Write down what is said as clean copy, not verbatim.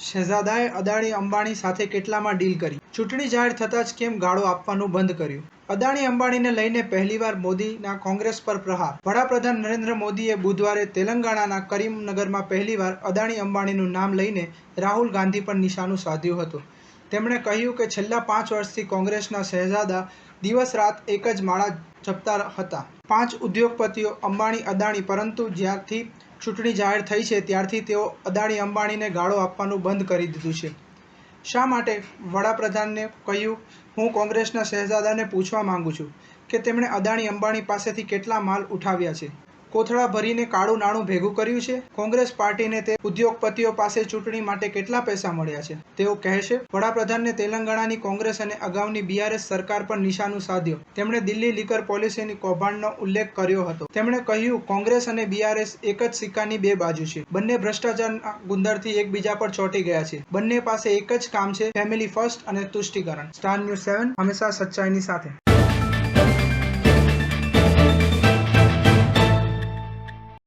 શહેજાદાએ અદાણી અંબાણી સાથે કેટલામાં ડીલ કરી? ચૂંટણી જાહેર થતાં જ કેમ ગાળો આપવાનું બંધ કર્યું? અદાણી અંબાણીને લઈને પહેલીવાર મોદીના કોંગ્રેસ પર પ્રહાર. વડાપ્રધાન નરેન્દ્ર મોદીએ બુધવારે તેલંગાણાના કરીમનગરમાં પહેલીવાર અદાણી અંબાણીનું નામ લઈને રાહુલ ગાંધી પર નિશાનું સાધ્યું હતું. તેમણે કહ્યું કે છેલ્લા 5 વર્ષથી કોંગ્રેસના શહેજાદા દિવસ રાત એક જ માળા જપતા હતા. 5 ઉદ્યોગપતિઓ અંબાણી અદાણી, પરંતુ જ્યારથી ચૂંટણી જાહેર થઈ છે ત્યારથી તેઓ અદાણી અંબાણીને ગાળો આપવાનું બંધ કરી દીધું છે. શા માટે? વડાપ્રધાને કહ્યું, હું કોંગ્રેસના શહેજાદાને પૂછવા માંગુ છું કે તેમણે અદાણી અંબાણી પાસેથી કેટલા માલ ઉઠાવ્યા છે, કોથળા ભરીને કાળું નાણું ભેગું કર્યું છે. કોંગ્રેસ પાર્ટીને તે ઉદ્યોગપતિઓ પાસે ચૂંટણી માટે કેટલા પૈસા મળ્યા છે તેઓ કહેશે. વડાપ્રધાને તેલંગાણાની કોંગ્રેસ અને અગાઉની બીઆરએસ સરકાર પર નિશાનું સાધ્યું. તેમણે દિલ્હી લીકર પોલિસીની કૌભાંડનો ઉલ્લેખ કર્યો હતો. તેમણે કહ્યું, કોંગ્રેસ અને બીઆરએસ એક જ સિક્કાની બે બાજુ છે. બંને ભ્રષ્ટાચારના ગુંદરથી એકબીજા પર ચોંટી ગયા છે. બંને પાસે એક જ કામ છે, ફેમિલી ફર્સ્ટ અને તુષ્ટિકરણ. સ્ટાર ન્યૂઝ 7 હંમેશા સચ્ચાઈની સાથે.